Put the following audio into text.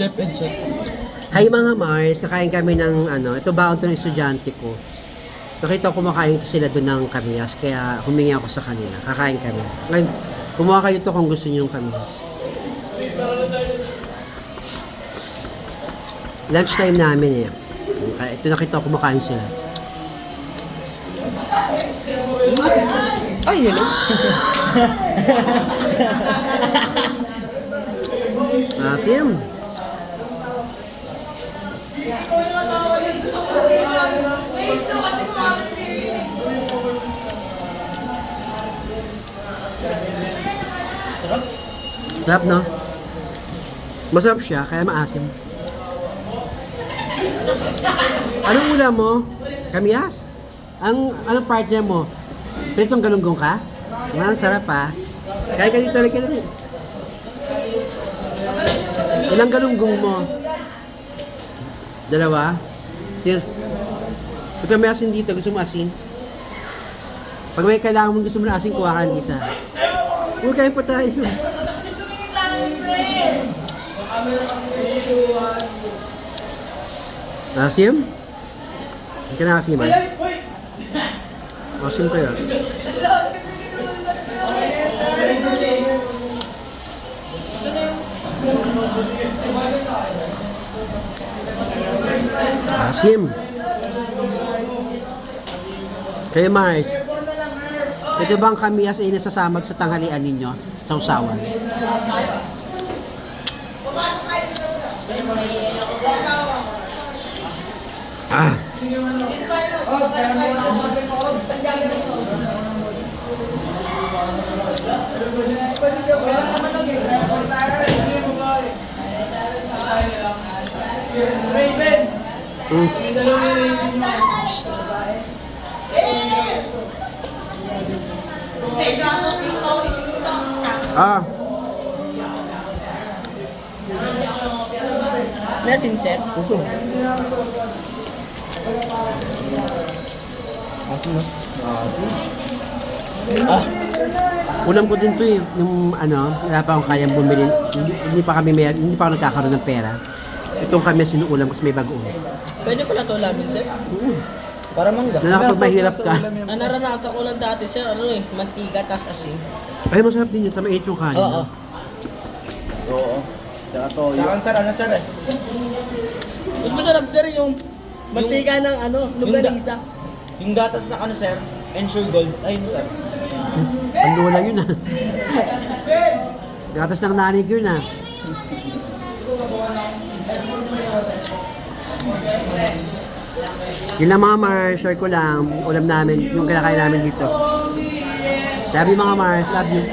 DepEd, sir. Hi mga Mars, kakain kami ng ito baon to ng estudyante ko. Nakita ko kumakain sila doon ng kamyas, kaya humingi ako sa kanila. Kakain kami. Ngayon, kumuha kayo to kung gusto niyo yung kamyas. Lunch time namin eh. Kaya ito nakita ko kumakain sila. Ay, hello. Asim. Sarap, no? Masarap siya, kaya maasim. Anong ulam mo? Kamyas? Anong partner mo? Pritong galunggong ka? Ah, sarap ha. Kaya ka dito rin ka rin. Ilang galunggong mo? Dalawa? Pag may asin dito, gusto mo asin? Pag may kailangan mo gusto mo na asin, kuha ka dito. Huwag kayo pa tayo. Asim? Hindi ka na asiman? Asim kayo. Asim. Kaya Mars, ito bang kamiyas ay nasasamag sa tanghalian ninyo? Sa usawan? Ah. Ah. Nasin, sir. Ito. Asin, no? Ah. Ulam ko din to eh. Yung wala pa akong kayang bumili. Hindi pa ako nagkakaroon ng pera. Itong kami sinuulam kasi may bagoong. Pwede pala ito ulamin, sir? Para mangga. Nakakapag-mahirap ka. Ang naranasan ko lang dati, sir, mantiga, tas asin. Ay, masarap din yun. Mainit yung kanin. Oo. Oo. Saka toyo. Saka sir eh. Mas masarap, sir, yung mantiga ng lugarisa. Yung gatas na sir, Ensure Gold. Ayun sir. Ang lola yun ah. Gatas ng nanay ko yun ah. Yun lang mga Mars, share ko lang. Ulam namin, yung kinakain namin dito. Love you mga Mars, love you.